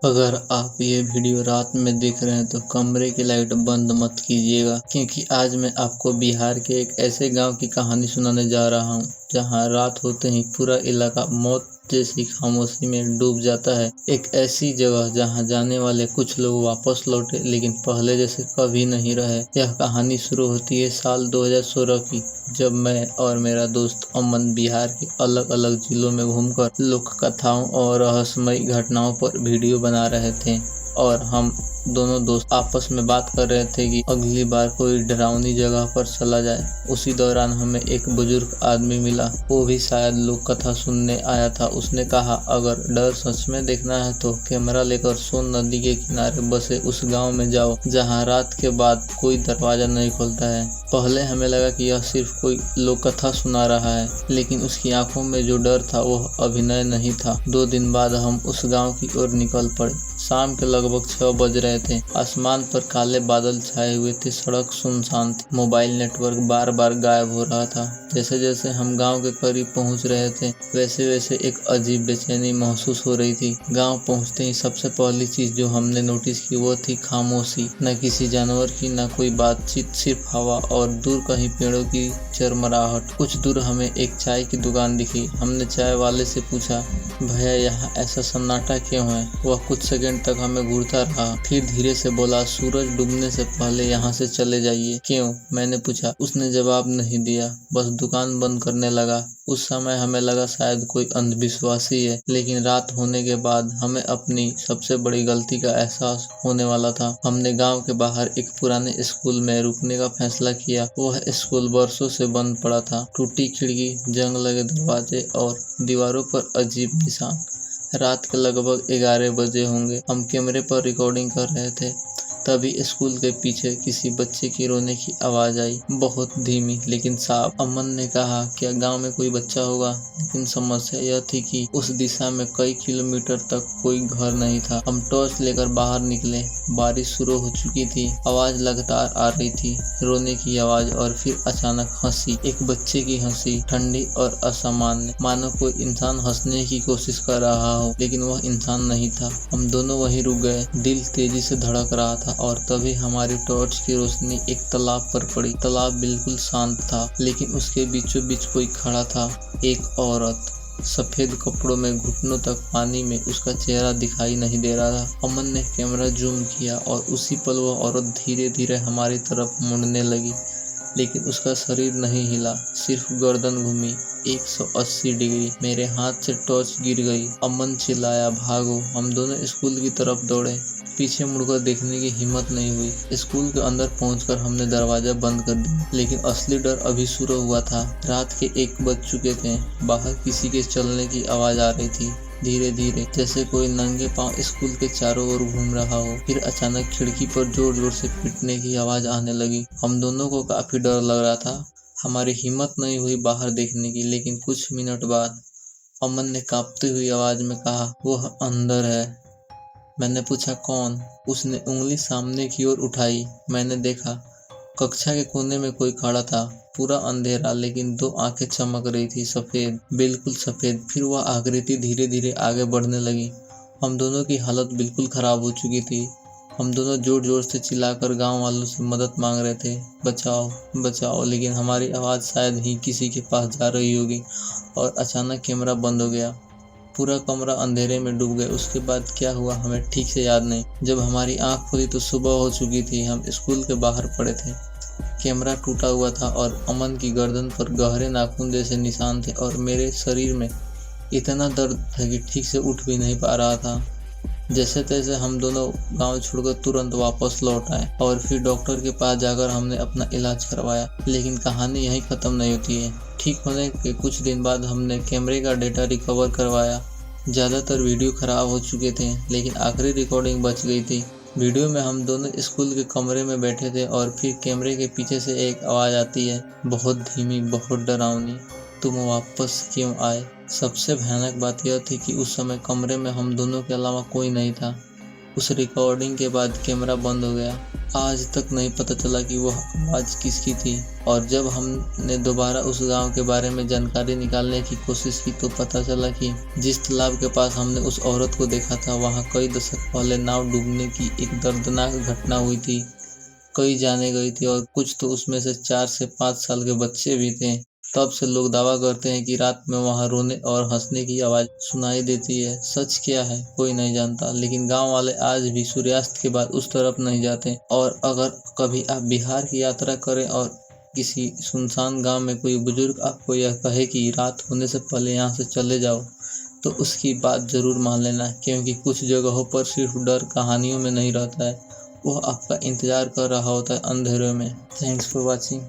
अगर आप ये वीडियो रात में देख रहे हैं तो कमरे की लाइट बंद मत कीजिएगा, क्योंकि आज मैं आपको बिहार के एक ऐसे गांव की कहानी सुनाने जा रहा हूं जहां रात होते ही पूरा इलाका मौत जैसी खामोशी में डूब जाता है। एक ऐसी जगह जहां जाने वाले कुछ लोग वापस लौटे, लेकिन पहले जैसे कभी नहीं रहे। यह कहानी शुरू होती है साल 2016 की, जब मैं और मेरा दोस्त अमन बिहार के अलग अलग जिलों में घूमकर लोक कथाओं और रहस्यमयी घटनाओं पर वीडियो बना रहे थे। और हम दोनों दोस्त आपस में बात कर रहे थे कि अगली बार कोई डरावनी जगह पर चला जाए। उसी दौरान हमें एक बुजुर्ग आदमी मिला, वो भी शायद लोक कथा सुनने आया था। उसने कहा, अगर डर सच में देखना है तो कैमरा लेकर सोन नदी के किनारे बसे उस गांव में जाओ जहां रात के बाद कोई दरवाजा नहीं खुलता है। पहले हमें लगा कि यह सिर्फ कोई लोक कथा सुना रहा है, लेकिन उसकी आंखों में जो डर था वह अभिनय नहीं था। 2 दिन बाद हम उस गांव की ओर निकल पड़े। शाम के लगभग 6 बज रहे थे। आसमान पर काले बादल छाए हुए थे, सड़क सुनसान थी, मोबाइल नेटवर्क बार बार गायब हो रहा था। जैसे जैसे हम गांव के करीब पहुंच रहे थे, वैसे वैसे एक अजीब बेचैनी महसूस हो रही थी। गांव पहुंचते ही सबसे पहली चीज जो हमने नोटिस की वो थी खामोशी। न किसी जानवर की, न कोई बातचीत, सिर्फ हवा और दूर कहीं पेड़ों की चरमराहट। कुछ दूर हमें एक चाय की दुकान दिखी। हमने चाय वाले से पूछा, भैया यहाँ ऐसा सन्नाटा क्यों है? वह कुछ सेकंड तक हमें घूरता रहा, फिर धीरे से बोला, सूरज डूबने से पहले यहाँ से चले जाइए। क्यों? मैंने पूछा। उसने जवाब नहीं दिया, बस दुकान बंद करने लगा। उस समय हमें लगा शायद कोई अंधविश्वासी है, लेकिन रात होने के बाद हमें अपनी सबसे बड़ी गलती का एहसास होने वाला था। हमने गांव के बाहर एक पुराने स्कूल में रुकने का फैसला किया। वह स्कूल बरसों से बंद पड़ा था, टूटी खिड़की, जंग लगे दरवाजे और दीवारों पर अजीब निशान। रात के लगभग 11 बजे होंगे। हम कैमरे पर रिकॉर्डिंग कर रहे थे, तभी स्कूल के पीछे किसी बच्चे की रोने की आवाज आई, बहुत धीमी लेकिन साफ। अमन ने कहा, क्या गांव में कोई बच्चा होगा? लेकिन समस्या यह थी कि उस दिशा में कई किलोमीटर तक कोई घर नहीं था। हम टॉर्च लेकर बाहर निकले। बारिश शुरू हो चुकी थी। आवाज लगातार आ रही थी, रोने की आवाज, और फिर अचानक हंसी। एक बच्चे की हंसी, ठंडी और असामान्य, मानो कोई इंसान हंसने की कोशिश कर रहा हो, लेकिन वह इंसान नहीं था। हम दोनों वहीं रुक गए। दिल तेजी से धड़क रहा था, और तभी हमारी टॉर्च की रोशनी एक तालाब पर पड़ी। तालाब बिल्कुल शांत था, लेकिन उसके बीचों बीच कोई खड़ा था। एक औरत, सफेद कपड़ों में, घुटनों तक पानी में। उसका चेहरा दिखाई नहीं दे रहा था। अमन ने कैमरा जूम किया और उसी पल वह औरत धीरे धीरे हमारी तरफ मुड़ने लगी, लेकिन उसका शरीर नहीं हिला, सिर्फ गर्दन घूमी 180 डिग्री। मेरे हाथ से टॉर्च गिर गई। अमन चिल्लाया, भागो! हम दोनों स्कूल की तरफ दौड़े। पीछे मुड़कर देखने की हिम्मत नहीं हुई। स्कूल के अंदर पहुंचकर हमने दरवाजा बंद कर दिया, लेकिन असली डर अभी शुरू हुआ था। रात के 1 बज चुके थे। बाहर किसी के चलने की आवाज आ रही थी, धीरे धीरे, जैसे कोई नंगे पांव स्कूल के चारों ओर घूम रहा हो। फिर अचानक खिड़की पर जोर जोर से पीटने की आवाज आने लगी। हम दोनों को काफी डर लग रहा था। हमारी हिम्मत नहीं हुई बाहर देखने की, लेकिन कुछ मिनट बाद अमन ने कांपती हुई आवाज में कहा, वह अंदर है। मैंने पूछा, कौन? उसने उंगली सामने की ओर उठाई। मैंने देखा, कक्षा के कोने में कोई खड़ा था, पूरा अंधेरा, लेकिन 2 आंखें चमक रही थी, सफेद, बिल्कुल सफेद। फिर वह आकृति धीरे धीरे आगे बढ़ने लगी। हम दोनों की हालत बिल्कुल खराब हो चुकी थी। हम दोनों जोर जोर से चिल्लाकर गांव वालों से मदद मांग रहे थे, बचाओ बचाओ, लेकिन हमारी आवाज शायद ही किसी के पास जा रही होगी। और अचानक कैमरा बंद हो गया। पूरा कमरा अंधेरे में डूब गया। उसके बाद क्या हुआ हमें ठीक से याद नहीं। जब हमारी आंख खुली तो सुबह हो चुकी थी। हम स्कूल के बाहर पड़े थे। कैमरा टूटा हुआ था और अमन की गर्दन पर गहरे नाखून जैसे निशान थे, और मेरे शरीर में इतना दर्द था कि ठीक से उठ भी नहीं पा रहा था। जैसे तैसे हम दोनों गांव छोड़कर तुरंत वापस लौट आए, और फिर डॉक्टर के पास जाकर हमने अपना इलाज करवाया। लेकिन कहानी यहीं खत्म नहीं होती है। ठीक होने के कुछ दिन बाद हमने कैमरे का डेटा रिकवर करवाया। ज़्यादातर वीडियो खराब हो चुके थे, लेकिन आखिरी रिकॉर्डिंग बच गई थी। वीडियो में हम दोनों स्कूल के कमरे में बैठे थे, और फिर कैमरे के पीछे से एक आवाज़ आती है, बहुत धीमी, बहुत डरावनी, तुम वापस क्यों आए? सबसे भयानक बात यह थी कि उस समय कमरे में हम दोनों के अलावा कोई नहीं था। उस रिकॉर्डिंग के बाद कैमरा बंद हो गया। आज तक नहीं पता चला कि वह आवाज़ किसकी थी, और जब हमने दोबारा उस गांव के बारे में जानकारी निकालने की कोशिश की तो पता चला कि जिस तालाब के पास हमने उस औरत को देखा था वहां कई दशक पहले नाव डूबने की एक दर्दनाक घटना हुई थी। कई जाने गई थी और कुछ तो उसमें से 4 से 5 साल के बच्चे भी थे। तब से लोग दावा करते हैं कि रात में वहां रोने और हंसने की आवाज़ सुनाई देती है। सच क्या है कोई नहीं जानता, लेकिन गांव वाले आज भी सूर्यास्त के बाद उस तरफ नहीं जाते। और अगर कभी आप बिहार की यात्रा करें और किसी सुनसान गांव में कोई बुजुर्ग आपको यह कहे कि रात होने से पहले यहाँ से चले जाओ, तो उसकी बात ज़रूर मान लेना, क्योंकि कुछ जगहों पर सिर्फ डर कहानियों में नहीं रहता है, वह आपका इंतज़ार कर रहा होता है अंधेरे में। Thanks for watching.